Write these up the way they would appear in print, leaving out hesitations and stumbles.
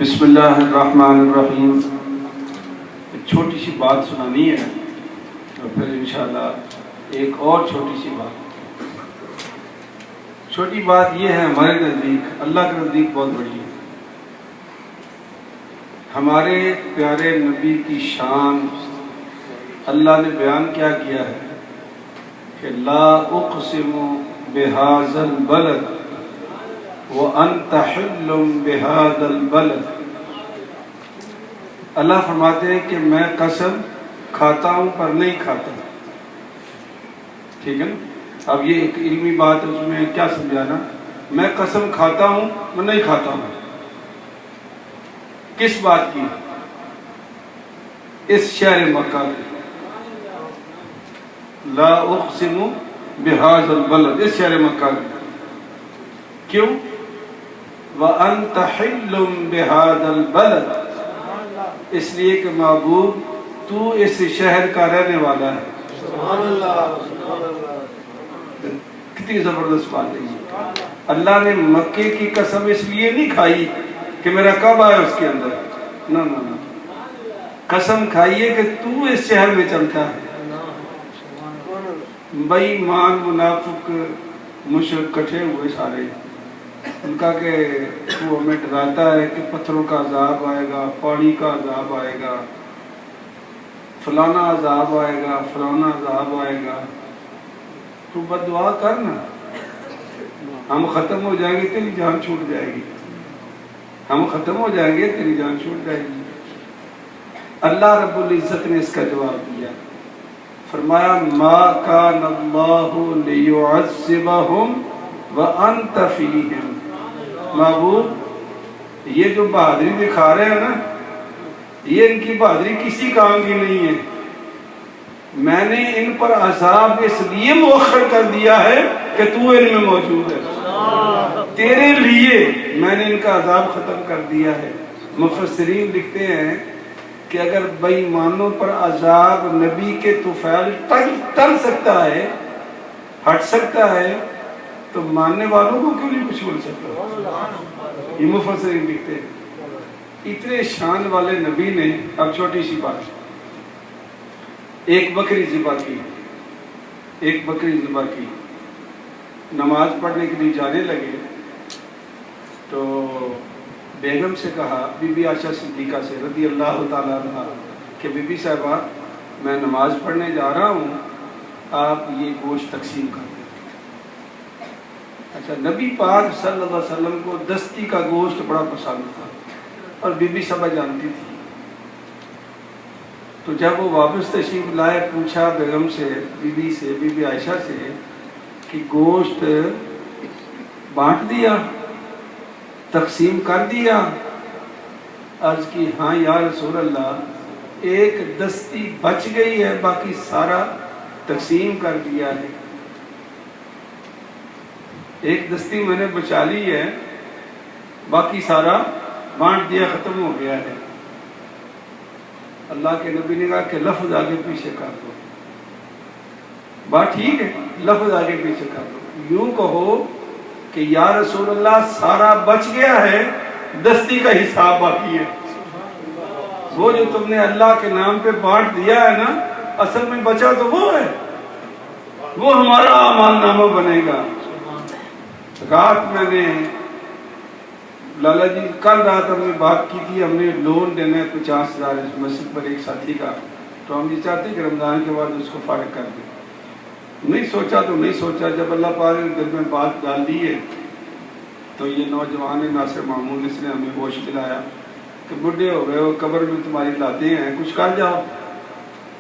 بسم اللہ الرحمن الرحیم. ایک چھوٹی سی بات سنانی ہے اور پھر انشاءاللہ ایک اور چھوٹی سی بات. چھوٹی بات یہ ہے ہمارے نزدیک، اللہ کے نزدیک بہت بڑی ہے. ہمارے پیارے نبی کی شان اللہ نے بیان کیا کیا ہے کہ لا اقسم بہذا البلد وانت حل بہذا البلد. اللہ فرماتے ہیں کہ میں قسم کھاتا ہوں پر نہیں کھاتا. ٹھیک ہے نا. اب یہ ایک علمی بات ہے، اس میں کیا سمجھانا. میں قسم کھاتا ہوں میں نہیں کھاتا ہوں. کس بات کی؟ اس شہر مکہ کی. لا اقسم بہذا البلد، اس شہر مکہ کی. کیوں؟ وَأَنْتَ حِلٌّ بِهَذَا الْبَلَدِ، اس لیے کہ محبوب تو اس شہر کا رہنے والا ہے. سبحان اللہ. کتنی زبردست بات ہے. اللہ نے مکے کی قسم اس لیے نہیں کھائی کہ میرا کعبہ ہے اس کے اندر. نہ نہ نہ، قسم کھائیے کہ تو اس شہر میں چلتا ہے. بے ایمان منافق مشرک کٹھے ہوئے سارے، ان کا کہ وہ ہمیں ڈراتا ہے کہ پتھروں کا عذاب آئے گا، پانی کا عذاب آئے گا، فلانا عذاب آئے گا، فلانا عذاب آئے گا. تو بد دعا کرنا، ہم ختم ہو جائیں گے تیری جان چھوٹ جائے گی. ہم ختم ہو جائیں گے تیری جان چھوٹ جائے گی. اللہ رب العزت نے اس کا جواب دیا، فرمایا ما کان اللہ لیعذبہم وانت فیہم. محبوب یہ جو بہادری دکھا رہے ہیں نا، یہ ان کی بہادری کسی کام کی نہیں ہے. میں نے ان پر عذاب اس لیے مؤخر کر دیا ہے کہ تو ان میں موجود ہے. تیرے لیے میں نے ان کا عذاب ختم کر دیا ہے. مفسرین لکھتے ہیں کہ اگر بے ایمانوں پر عذاب نبی کے طفیل ٹل سکتا ہے، ہٹ سکتا ہے، تو ماننے والوں کو کیوں نہیں کچھ بول سکتا. یہ مفسرین لکھتے ہیں. اتنے شان والے نبی نے اب چھوٹی سی بات، ایک بکری ذبح کی. ایک بکری ذبح کی. نماز پڑھنے کے لیے جانے لگے تو بیگم سے کہا، بی بی عائشہ صدیقہ سے رضی اللہ تعالیٰ عنہ، کہ بی بی صاحبہ میں نماز پڑھنے جا رہا ہوں، آپ یہ گوشت تقسیم کر دیں. اچھا، نبی پاک صلی اللہ علیہ وسلم کو دستی کا گوشت بڑا پسند تھا اور بی بی صاحبہ جانتی تھی. تو جب وہ واپس تشریف لائے، پوچھا بیگم سے، بی بی عائشہ سے کہ گوشت بانٹ دیا، تقسیم کر دیا؟ عرض کی ہاں یا رسول اللہ، ایک دستی بچ گئی ہے، باقی سارا تقسیم کر دیا ہے. ایک دستی میں نے بچا لی ہے، باقی سارا بانٹ دیا، ختم ہو گیا ہے. اللہ کے نبی نے کہا کہ لفظ آگے پیچھے کر دو. بات ٹھیک ہے، لفظ آگے پیچھے کر دو. یوں کہو کہ یا رسول اللہ سارا بچ گیا ہے، دستی کا حساب باقی ہے. وہ جو تم نے اللہ کے نام پہ بانٹ دیا ہے نا، اصل میں بچا تو وہ ہے، وہ ہمارا اعمال نامہ بنے گا. رات میں نے لالا جی، کل رات ہم نے بات کی تھی، ہم نے لون دینا ہے 50,000 اس مسجد پر ایک ساتھی کا، تو ہم یہ چاہتے ہیں کہ رمضان کے بعد اس کو فارغ کر دیں. نہیں سوچا تو نہیں سوچا، جب اللہ پاک نے دل میں بات ڈال دی ہے تو یہ نوجوان ناصر مامون اس نے ہمیں ہوش دلایا کہ بڈھے ہو گئے ہو، قبر میں تمہاری لاتے ہیں، کچھ کر جاؤ.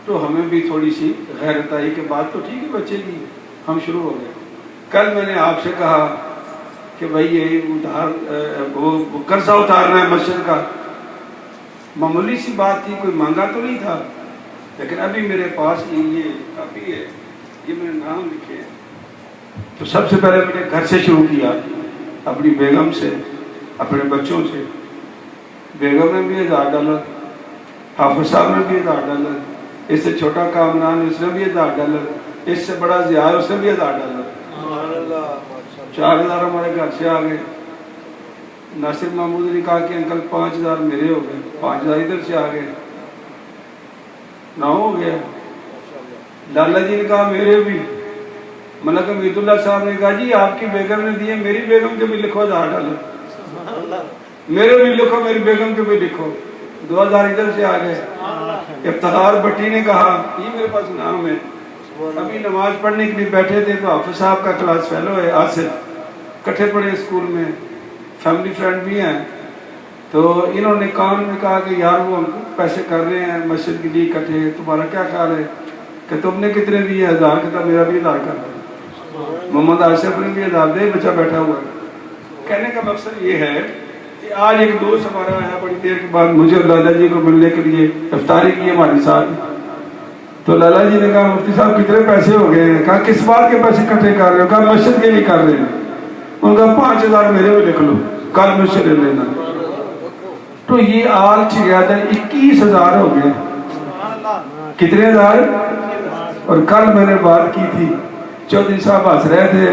تو ہمیں بھی تھوڑی سی غیرت آئی کہ بات تو ٹھیک ہے بچے کی. ہم شروع ہو گئے. کل میں نے آپ سے کہا کہ بھائی یہ وہ قرضہ اتارنا ہے مسجد کا، معمولی سی بات تھی، کوئی مانگا تو نہیں تھا، لیکن ابھی میرے پاس یہ کافی ہے، یہ میں نے نام لکھے ہیں. تو سب سے پہلے میں نے گھر سے شروع کیا، اپنی بیگم سے، اپنے بچوں سے. بیگم نے بھی $1000، حافظ صاحب نے بھی $1000، اس سے چھوٹا کامران اس نے بھی $1000، اس سے بڑا زیار اس نے بھی $1000. 4000 ہمارے گھر سے آ گئے. नासिर महमूद ने कहा कि अंकल 5000 मेरे हो गए, 5000 इधर से आ गए, 9 हो गया। लाला जी ने कहा मेरे भी। मलक हमीदुल्लाह साहब ने कहा जी आपकी बेगम ने दिए, मेरी बेगम के भी लिखो $1000, मेरे भी लिखो, मेरी बेगम के भी लिखो। 2000 इधर से आ गए। इफ्तिखार भट्टी ने कहा ये मेरे पास नाम है, अभी नमाज पढ़ने के लिए बैठे थे तो हाफिज साहब का क्लास फेलो है आसिफ, इकट्ठे पढ़े स्कूल में, फैमिली फ्रेंड भी हैं। तो इन्होंने कान में कहा कि यार वो पैसे कर रहे हैं मस्जिद के लिए इकट्ठे, तुम्हारा क्या ख्याल है? कि तुमने कितने दिए? 1000। कहता मेरा भी 1000 कर दो। मोहम्मद आसिफ ने भी 1000 दे, बच्चा बैठा हुआ है। कहने का मकसद ये है कि आज एक दोस्त हमारा आया बड़ी देर के बाद मुझे और लाला जी को मिलने के लिए, इफ्तारी की हमारे साथ। तो लाला जी ने कहा मुफ्ती साहब कितने पैसे हो गए हैं? कहा किस बात के पैसे इकट्ठे कर रहे हो? कहा मस्जिद के लिए कर रहे हैं। उनका 5000 मेरे भी लिख लो, कल मुझसे ले लेना। तो ये आल टुगेदर 21000 हो गए। कितने हजार? और कल मैंने बात की थी, चौधरी साहब हंस रहे थे,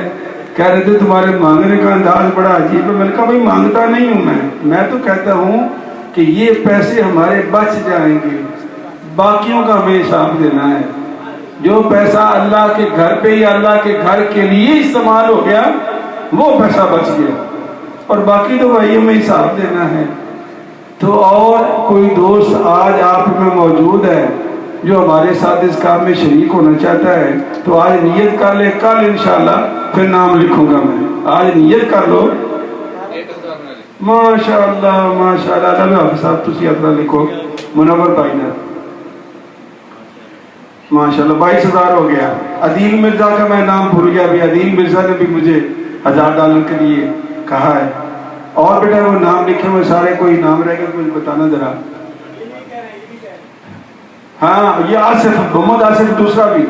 कह रहे थे तुम्हारे मांगने का अंदाज बड़ा अजीब है। मैंने कहा भाई मांगता नहीं हूं मैं तो कहता हूं कि ये पैसे हमारे बच जाएंगे, बाकियों का हमें हिसाब देना है। जो पैसा अल्लाह के घर पे या अल्लाह के घर के लिए इस्तेमाल हो गया वो पैसा बच गया, और बाकी तो भाई हमें हिसाब देना है। तो और कोई दोस्त आज आप में मौजूद है जो हमारे साथ इस काम में शरीक होना चाहता है तो आज नियत कर ले, कल इंशाल्लाह फिर नाम लिखूंगा मैं। आज नियत कर लो। माशाअल्लाह माशाअल्लाह। हाफिज साहब तुसी अपना लिखो, मुनव्वर भाई ने माशाअल्लाह 22000 हो गया। अदील मिर्जा का मैं नाम भूल गया, अभी अदील मिर्जा ने भी मुझे $1000 के लिए कहा है। और बेटा वो नाम लिखे हुए सारे, कोई नाम रहेगा कुछ बताना जरा। हाँ ये आसिफ, मोहम्मद आसिफ दूसरा भी,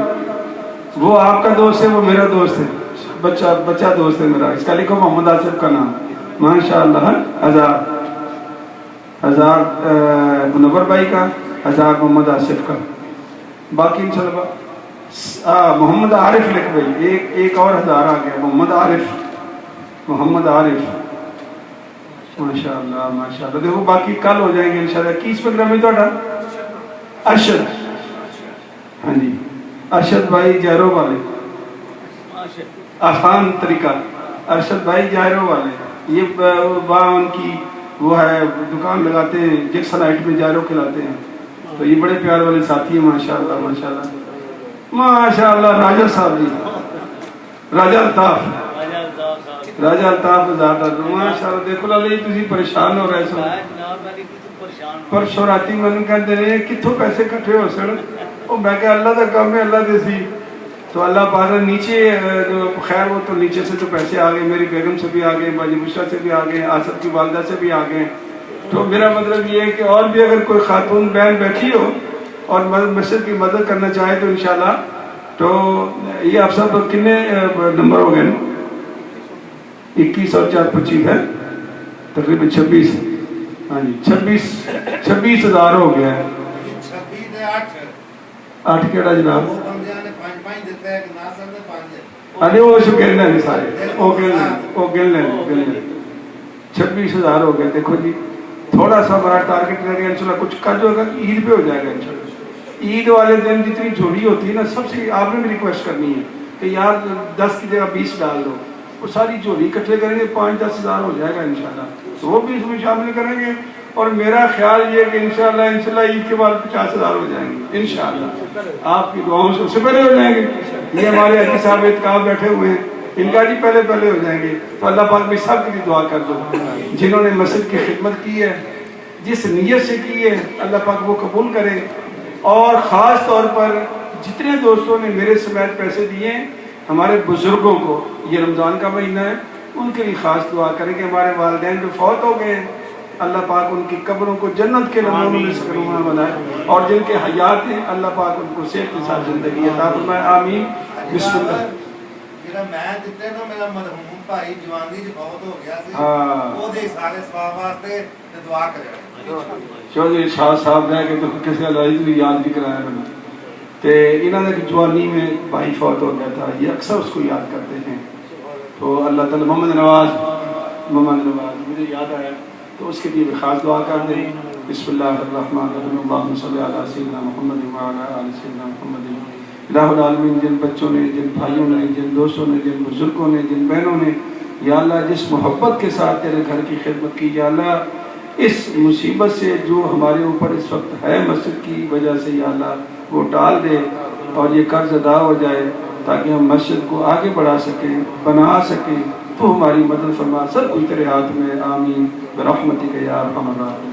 वो आपका दोस्त है, वो मेरा दोस्त है, बच्चा दोस्त है मेरा। इसका लिखो मोहम्मद आसिफ का नाम। माशाअल्लाह 1000 मुनव्वर भाई का, 1000 मोहम्मद आसिफ का। बाकी इंशाल्लाह मोहम्मद आरिफ लिख भाई, एक और 1000 आ गया। मोहम्मद आरिफ माशाअल्लाह माशाअल्लाह। देखो बाकी कल हो जाएंगे इंशाल्लाह। 21 प्रोग्राम है ਤੁਹਾਡਾ अरशद। हाँ जी अरशद भाई जायरो वाले, आसान तरीका अरशद भाई जायरो वाले। ये वहाँ उनकी वो है दुकान लगाते हैं, जिक्सनाइट में जायरो खिलाते हैं। तो ये बड़े प्यार वाले साथी हैं माशाअल्लाह माशाअल्लाह माशाअल्लाह। राजा साहब जी, राजा अल्ताफ माशाअल्लाह। देखो लाला जी तुसी परेशान हो रहे सो। परसों राती मैंने कहते रहे कितों पैसे इकट्ठे हो सन। मैं क्या अल्लाह का काम है, अल्लाह दे सी। तो अल्लाह पाक ने नीचे खैर वो तो नीचे से तो पैसे आ गए, मेरी बेगम से भी आ गए, बाजी बुशरा से भी आ गए, आसफ की वालदा से भी आ गए। तो मेरा मतलब ये है कि और भी अगर कोई खातून बहन बैठी हो और मस्जिद की मदद करना चाहे तो इंशाल्लाह। तो ये आप सब कितने नंबर हो गए ना? 21 और 4 25 है, तकरीबन 26। हाँ जी 26,000 हो गया है। 8 केड़ा जनाब? अरे वो गिन लेने सारे, वो गिन लेने 26,000 हो गए। देखो जी थोड़ा सा हमारा टारगेट रह गया इंशाल्लाह। कुछ कल जो होगा ईद पे हो जाएगा इंशाल्लाह। ईद वाले दिन जितनी झोली होती है ना, सबसे आपने भी रिक्वेस्ट करनी है कि यार 10 की जगह 20 डाल दो। वो सारी झोली इकट्ठे करेंगे 5-10 हज़ार हो जाएगा इंशाल्लाह। तो वो भी इसमें शामिल करेंगे। और मेरा ख्याल ये कि इंशाल्लाह ईद के बाद 50,000 हो जाएंगे इंशाल्लाह। आपकी दुआओं से उससे पहले हो जाएंगे। ये हमारे अली साहब इत्काब बैठे हुए हैं, इनका भी पहले हो जाएंगे। तो अल्लाह पाक भी सब के लिए दुआ कर दो जिन्होंने मस्जिद की खिदमत की है, जिस नीयत से की है, अल्लाह पाक वो कबूल करे। और ख़ास तौर पर जितने दोस्तों ने मेरे समेत पैसे दिए हमारे बुजुर्गों को, ये रमज़ान का महीना है, उनके लिए ख़ास दुआ करें कि हमारे वालिदैन जो फौत हो गए अल्लाह पाक उनकी कब्रों को जन्नत के नमूनों में से नमूना बनाए, और जिनके हयात हैं अल्लाह पाक उनको सेहत के साथ ज़िंदगी अता फरमाए। आमीन। बिस्मिल्लाह। मैं जितने ना मेरा मरहूम भाई जवानी च फौत हो गया सी, हाँ ओदे सारे सवाब वास्ते दुआ करें। चौधरी शाह साहब ने कि तो किसी अलाइज भी याद भी कराया मैंने। तो इन्होंने जवानी में भाई फौत हो गया था, ये अक्सर उसको याद करते हैं। तो अल्लाह ताला मोहम्मद नवाज ممان نواز مجھے یاد آیا تو اس کے لیے بھی خاص دعا کر دیں. بسم اللہ الرحمن الرحیم اللہم صلی علی سیدنا محمد وعلی آل سیدنا محمد. الہ العالمین جن بچوں نے، جن بھائیوں نے، جن دوستوں نے، جن بزرگوں نے، جن بہنوں نے یا اللہ جس محبت کے ساتھ تیرے گھر کی خدمت کی، یا اللہ اس مصیبت سے جو ہمارے اوپر اس وقت ہے مسجد کی وجہ سے، یا اللہ وہ ٹال دے اور یہ قرض ادا ہو جائے تاکہ ہم مسجد کو آگے بڑھا سکیں، بنا سکیں. تو ہماری مدد فرما، سب کچھ تیرے ہاتھ میں. آمین برحمتک یا ارحم الراحمین.